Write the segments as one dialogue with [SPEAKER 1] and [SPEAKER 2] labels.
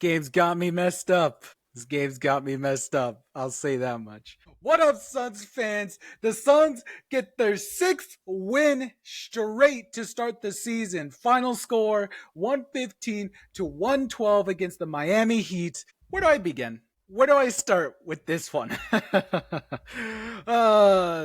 [SPEAKER 1] game's got me messed up. This game's got me messed up. I'll say that much. What up, Suns fans? The Suns get their sixth win straight to start the season. Final score 115 to 112 against the Miami Heat. Where do I begin? Where do I start with this one?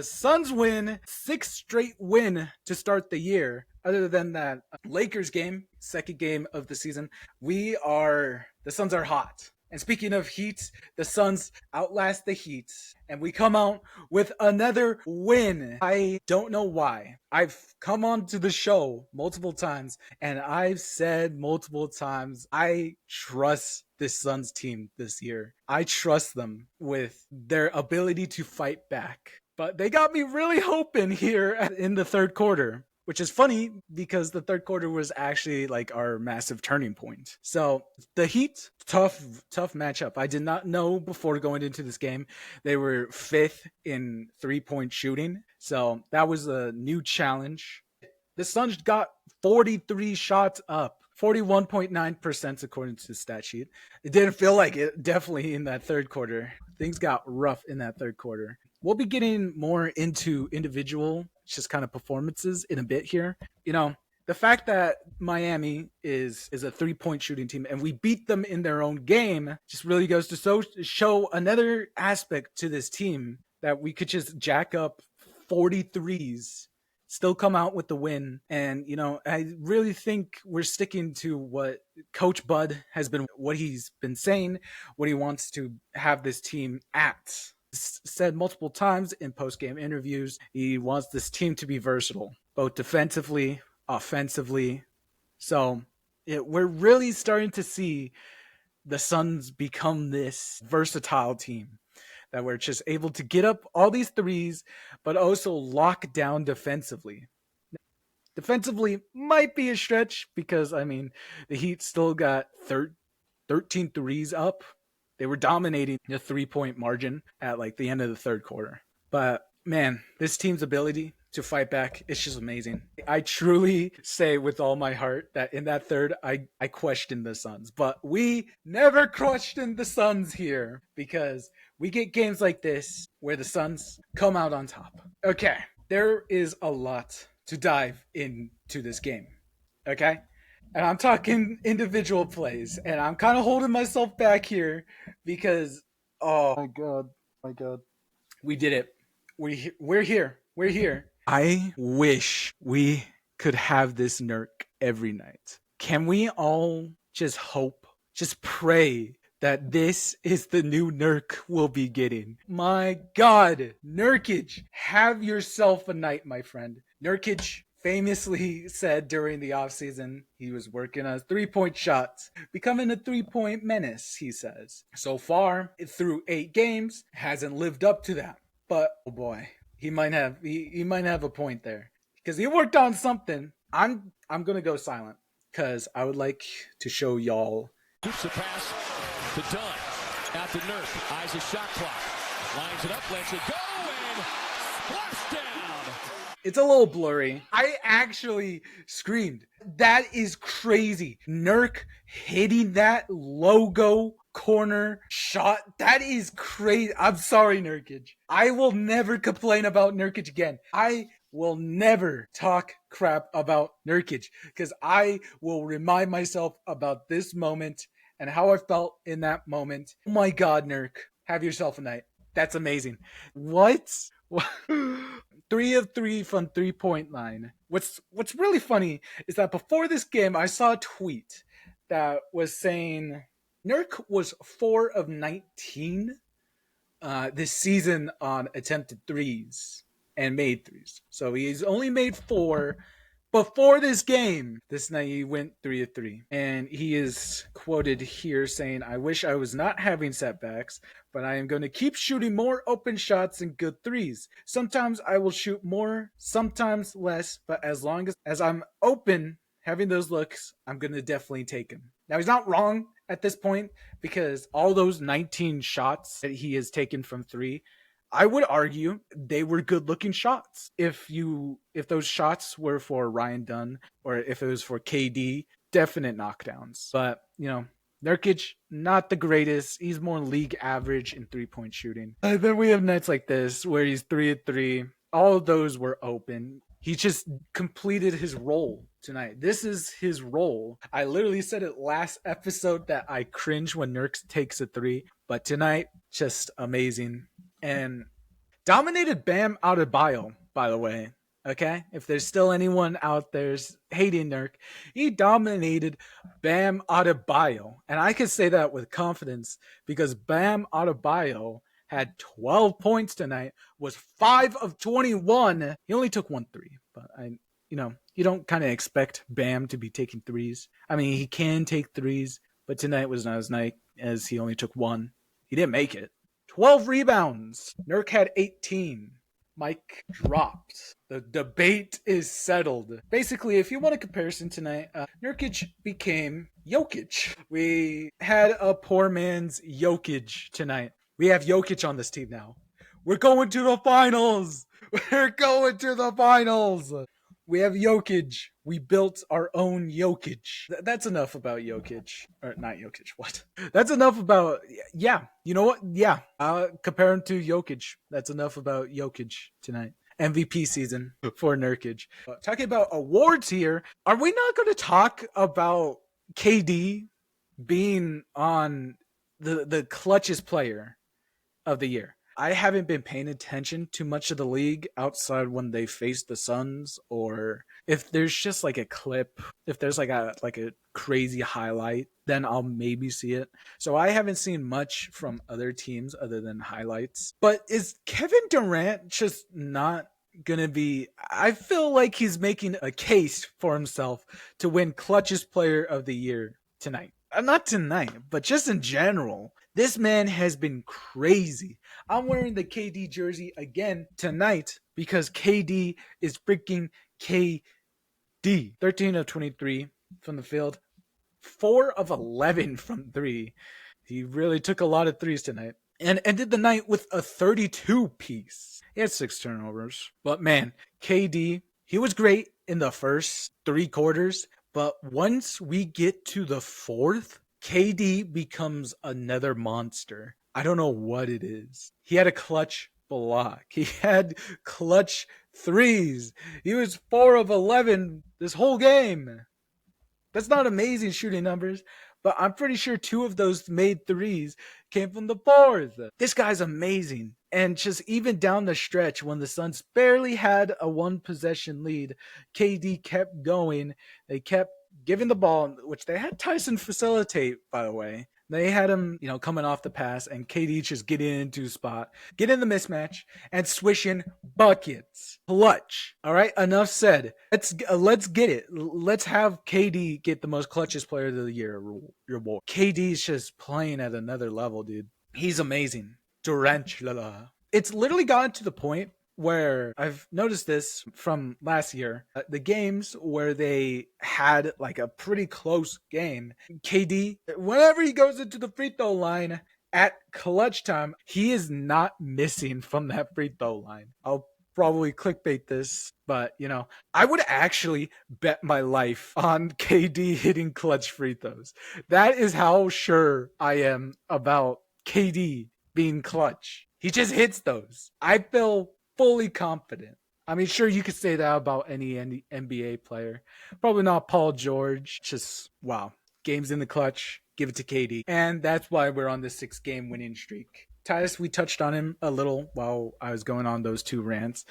[SPEAKER 1] Suns win, sixth straight win to start the year. Other than that Lakers game, second game of the season, the Suns are hot. And speaking of Heat, the Suns outlast the Heat, and we come out with another win. I don't know why. I've come on to the show multiple times, and I've said multiple times, I trust this Suns team this year. I trust them with their ability to fight back. But they got me really hoping here in the third quarter. Which is funny because the third quarter was actually like our massive turning point. So the Heat, tough matchup. I did not know before going into this game they were fifth in 3-point shooting. So that was a new challenge. The Suns got 43 shots up. 41.9% according to the stat sheet. It didn't feel like it, definitely in that third quarter. Things got rough in that third quarter. We'll be getting more into individual just kind of performances in a bit here. You know, the fact that Miami is a 3-point shooting team and we beat them in their own game just really goes to show another aspect to this team that we could just jack up 43s, still come out with the win. And, you know, I really think we're sticking to what Coach Bud what he's been saying, what he wants to have this team at. Said multiple times in post-game interviews, he wants this team to be versatile, both defensively, offensively. So we're really starting to see the Suns become this versatile team that we're just able to get up all these threes, but also lock down defensively. Defensively might be a stretch because, I mean, the Heat still got 13 threes up. They were dominating the 3-point margin at like the end of the third quarter. But man, this team's ability to fight back is just amazing. I truly say with all my heart that in that third, I questioned the Suns. But we never questioned the Suns here because we get games like this where the Suns come out on top. Okay, there is a lot to dive into this game. Okay? And I'm talking individual plays, and I'm kind of holding myself back here because, oh my god, we did it. We're here. I wish we could have this Nurk every night. Can we all just hope, just pray that this is the new Nurk we'll be getting? My god, Nurkic, have yourself a night, my friend. Nurkic famously said during the offseason he was working on 3-point shots, becoming a 3-point menace, he says. So far, through 8 games, hasn't lived up to that. But, oh boy, he might have a point there. Because he worked on something. I'm going to go silent. Because I would like to show y'all.
[SPEAKER 2] Shoots the pass to Dunn. Out to Nurk. Eyes a shot clock. Lines it up, lets it go, and splashdown.
[SPEAKER 1] It's a little blurry. I actually screamed. That is crazy. Nurk hitting that logo corner shot. That is crazy. I'm sorry, Nurkic. I will never complain about Nurkic again. I will never talk crap about Nurkic because I will remind myself about this moment and how I felt in that moment. Oh my God, Nurk. Have yourself a night. That's amazing. What? 3 of 3 from 3-point line. What's really funny is that before this game, I saw a tweet that was saying Nurk was 4 of 19 this season on attempted threes and made threes. So he's only made 4 before this game. This night he went 3 of 3. And he is quoted here saying, "I wish I was not having setbacks, but I am going to keep shooting more open shots and good threes. Sometimes I will shoot more, sometimes less, but as long as I'm open, having those looks, I'm going to definitely take them." Now, he's not wrong at this point because all those 19 shots that he has taken from 3, I would argue they were good-looking shots. If those shots were for Ryan Dunn or if it was for KD, definite knockdowns. But, you know, Nurkic, not the greatest. He's more league average in 3-point shooting. And then we have nights like this where he's 3 at 3. All of those were open. He just completed his role tonight. This is his role. I literally said it last episode that I cringe when Nurk takes a 3, but tonight, just amazing. And dominated Bam Adebayo, by the way. Okay, if there's still anyone out there hating Nurk, he dominated Bam Adebayo, and I can say that with confidence because Bam Adebayo had 12 points tonight, was 5 of 21. He only took 1 3, but you don't kind of expect Bam to be taking threes. I mean, he can take threes, but tonight was not as nice as he only took 1. He didn't make it. 12 rebounds. Nurk had 18. Mike dropped. The debate is settled. Basically, if you want a comparison tonight, Nurkic became Jokic. We had a poor man's Jokic tonight. We have Jokic on this team now. We're going to the finals. We're going to the finals. We have Jokic. We built our own Jokic. That's enough about Jokic. Or not Jokic, what? That's enough about, yeah. You know what? Yeah. Compare him to Jokic. That's enough about Jokic tonight. MVP season for Nurkic. Talking about awards here, are we not going to talk about KD being on the clutchest player of the year? I haven't been paying attention to much of the league outside when they face the Suns, or if there's just like a clip, if there's like a crazy highlight, then I'll maybe see it. So I haven't seen much from other teams other than highlights. But is Kevin Durant just not gonna be? I feel like he's making a case for himself to win clutchest player of the year tonight. Not tonight, but just in general. This man has been crazy. I'm wearing the KD jersey again tonight because KD is freaking KD. 13 of 23 from the field, 4 of 11 from 3. He really took a lot of threes tonight. And ended the night with a 32 piece. He had 6 turnovers. But man, KD, he was great in the first 3 quarters. But once we get to the 4th, KD becomes another monster. I don't know what it is. He had a clutch block. He had clutch threes. He was 4 of 11 this whole game. That's not amazing shooting numbers, but I'm pretty sure 2 of those made threes came from the 4th. This guy's amazing. And just even down the stretch when the Suns barely had a 1 possession lead, KD kept going. They kept giving the ball, which they had Tyson facilitate, by the way. They had him, coming off the pass, and KD just getting into a spot, get in the mismatch, and swishing buckets. Clutch. All right, enough said. Let's get it. Let's have KD get the most clutchest player of the year reward. KD's just playing at another level, dude. He's amazing. Durantula. It's literally gotten to the point where I've noticed this from last year, the games where they had like a pretty close game, KD, whenever he goes into the free throw line at clutch time, he is not missing from that free throw line. I'll probably clickbait this, but I would actually bet my life on KD hitting clutch free throws. That is how sure I am about KD being clutch. He just hits those. I feel fully confident. I mean, sure, you could say that about any NBA player. Probably not Paul George. Just, wow. Games in the clutch, give it to KD. And that's why we're on this 6-game winning streak. Titus, we touched on him a little while I was going on those 2 rants.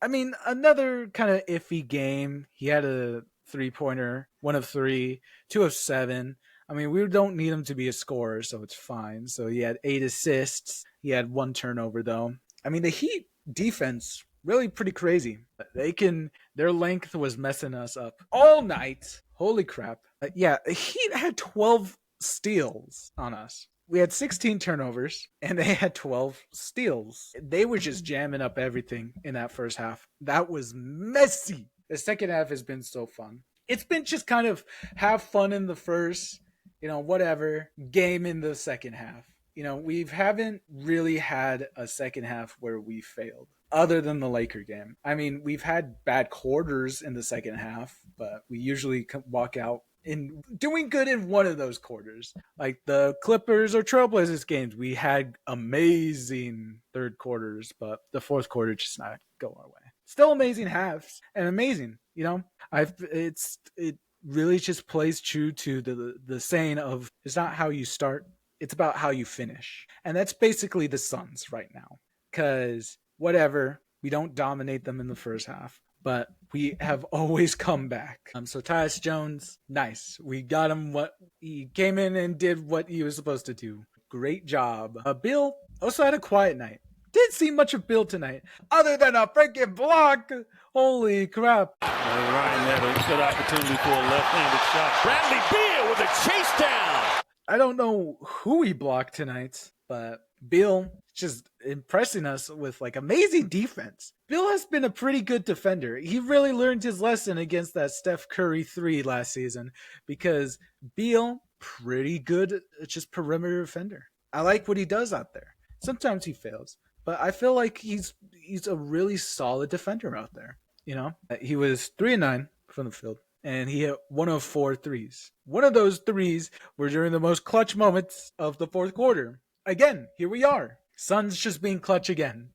[SPEAKER 1] Another kind of iffy game. He had a 3-pointer, 1 of 3, 2 of 7. I mean, we don't need him to be a scorer, so it's fine. So he had 8 assists. He had 1 turnover, though. I mean, the Heat defense, really pretty crazy. Their length was messing us up all night. Holy crap. Yeah, the Heat had 12 steals on us. We had 16 turnovers, and they had 12 steals. They were just jamming up everything in that first half. That was messy. The second half has been so fun. It's been just kind of have fun in the first, whatever, game in the second half. We haven't really had a second half where we failed, other than the Laker game. I mean, we've had bad quarters in the second half, but we usually walk out in doing good in one of those quarters. Like the Clippers or Trailblazers games, we had amazing third quarters, but the fourth quarter just not go our way. Still amazing halves and amazing, you know. It really just plays true to the saying of it's not how you start, it's about how you finish. And that's basically the Suns right now. Cause whatever, we don't dominate them in the first half, but we have always come back. So Tyus Jones, nice. We got him what he came in and did what he was supposed to do. Great job. Bill also had a quiet night. Didn't see much of Bill tonight, other than a freaking block. Holy crap.
[SPEAKER 3] Ryan had a good opportunity for a left-handed shot.
[SPEAKER 2] Bradley Beal with a chase down.
[SPEAKER 1] I don't know who he blocked tonight, but Bill just impressing us with like amazing defense. Bill has been a pretty good defender. He really learned his lesson against that Steph Curry 3 last season because Bill, pretty good just perimeter defender. I like what he does out there. Sometimes he fails, but I feel like he's a really solid defender out there. You know, he was 3-9 from the field, and he hit 1 of 4 threes. One of those threes were during the most clutch moments of the fourth quarter. Again, here we are. Suns just being clutch again.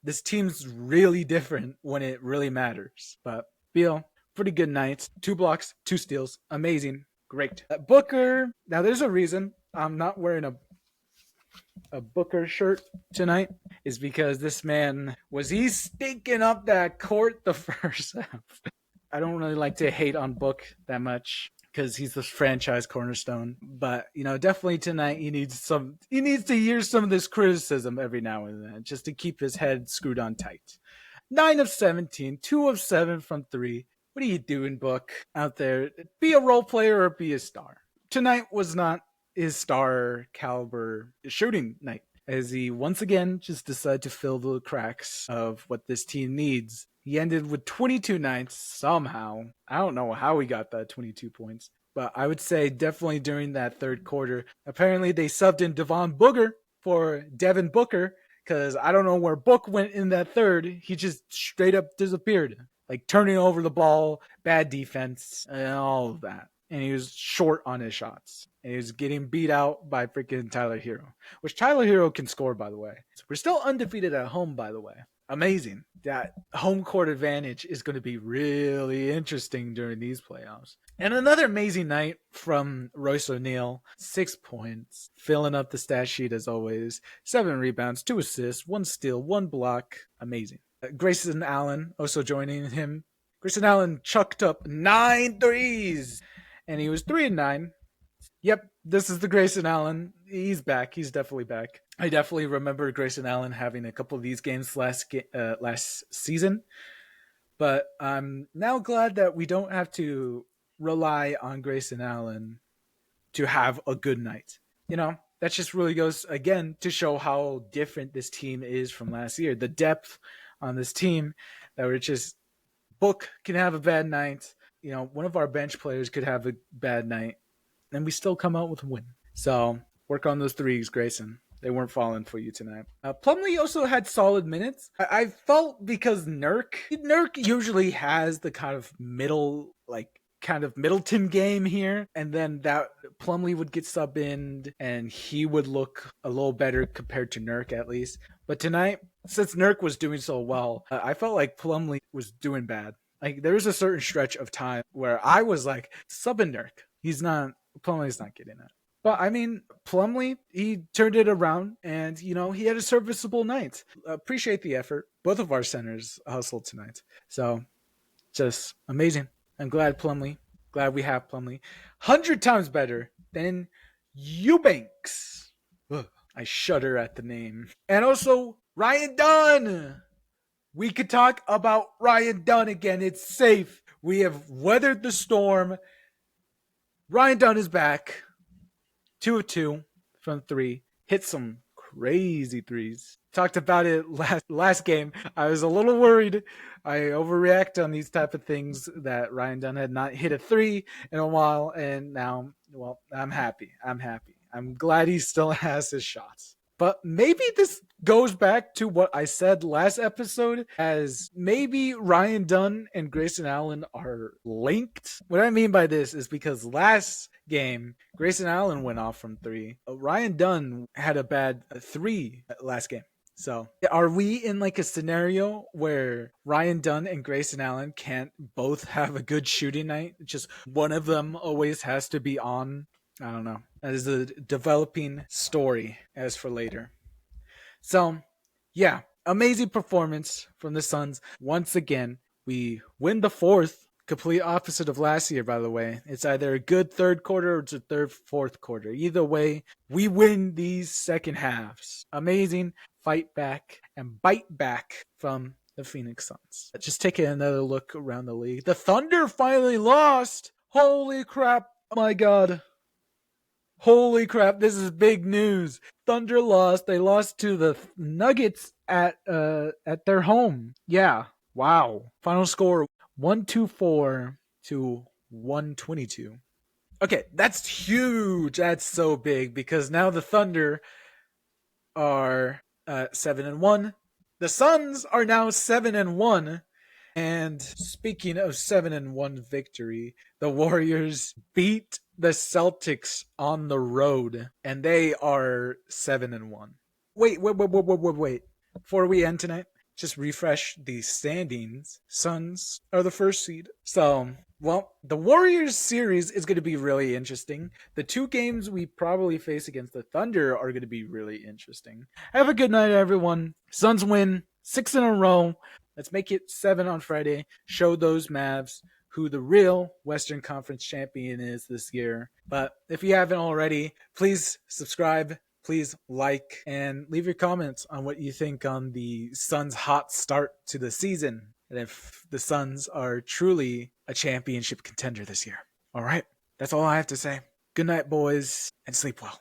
[SPEAKER 1] This team's really different when it really matters. But Beal, pretty good night. 2 blocks, 2 steals. Amazing. Great. Booker, now there's a reason I'm not wearing a Booker shirt tonight, is because this man he stinking up that court the first half. I don't really like to hate on Book that much because he's the franchise cornerstone, but you know, definitely tonight he needs to hear some of this criticism every now and then just to keep his head screwed on tight. 9 of 17, 2 of 7 from 3. What are you doing, Book, out there? Be a role player or be a star. Tonight was not his star caliber shooting night, as he once again just decided to fill the cracks of what this team needs. He ended with 22 nights somehow. I don't know how he got that 22 points, but I would say definitely during that third quarter. Apparently they subbed in Devin Booker for Devin Booker because I don't know where Book went in that third. He just straight up disappeared, like turning over the ball, bad defense, and all of that. And he was short on his shots. And he was getting beat out by freaking Tyler Hero, which Tyler Hero can score, by the way. So we're still undefeated at home, by the way. Amazing. That home court advantage is going to be really interesting during these playoffs. And another amazing night from Royce O'Neal. 6 points, filling up the stat sheet as always. 7 rebounds, 2 assists, 1 steal, 1 block. Amazing. Grayson Allen also joining him. Grayson Allen chucked up 9 threes. And he was 3-9. Yep, this is the Grayson Allen. He's back. He's definitely back. I definitely remember Grayson Allen having a couple of these games last season. But I'm now glad that we don't have to rely on Grayson Allen to have a good night. You know, that just really goes, again, to show how different this team is from last year. The depth on this team that we're just, Book can have a bad night. You know, one of our bench players could have a bad night, and we still come out with a win. So work on those threes, Grayson. They weren't falling for you tonight. Plumlee also had solid minutes. I felt because Nurk usually has the kind of Middleton game here, and then that Plumlee would get subbed in, and he would look a little better compared to Nurk at least. But tonight, since Nurk was doing so well, I felt like Plumlee was doing bad. Like, there was a certain stretch of time where I was like, subbing Nurk. Plumlee's not getting it. But, I mean, Plumlee, he turned it around, and, you know, he had a serviceable night. Appreciate the effort. Both of our centers hustled tonight. So, just amazing. I'm glad we have Plumlee. 100 times better than Eubanks. Ugh, I shudder at the name. And also, Ryan Dunn. We could talk about Ryan Dunn again. It's safe. We have weathered the storm. Ryan Dunn is back. 2 of 2 from 3. Hit some crazy threes. Talked about it last game. I was a little worried. I overreact on these type of things that Ryan Dunn had not hit a 3 in a while. And now, well, I'm happy. I'm glad he still has his shots. But maybe this goes back to what I said last episode, as maybe Ryan Dunn and Grayson Allen are linked. What I mean by this is because last game, Grayson Allen went off from 3. Ryan Dunn had a bad 3 last game. So are we in like a scenario where Ryan Dunn and Grayson Allen can't both have a good shooting night? Just one of them always has to be on? I don't know. That is a developing story as for later. So, yeah, amazing performance from the Suns. Once again, we win the fourth, complete opposite of last year, by the way. It's either a good third quarter or it's a third, fourth quarter. Either way, we win these second halves. Amazing fight back and bite back from the Phoenix Suns. Just taking another look around the league. The Thunder finally lost. Holy crap. Oh my God. Holy crap, this is big news. Thunder lost. They lost to the Nuggets at their home. Yeah. Wow. Final score 124 to 122. Okay, that's huge. That's so big because now the Thunder are 7-1. The Suns are now 7-1. And speaking of 7-1 victory, the Warriors beat the Celtics on the road, and they are 7-1. Wait. Before we end tonight, just refresh the standings. Suns are the first seed. So, well, the Warriors series is going to be really interesting. The 2 games we probably face against the Thunder are going to be really interesting. Have a good night, everyone. Suns win 6 in a row. Let's make it 7 on Friday. Show those Mavs who the real Western Conference champion is this year. But if you haven't already, please subscribe, please like, and leave your comments on what you think on the Suns' hot start to the season, and if the Suns are truly a championship contender this year. All right, that's all I have to say. Good night, boys, and sleep well.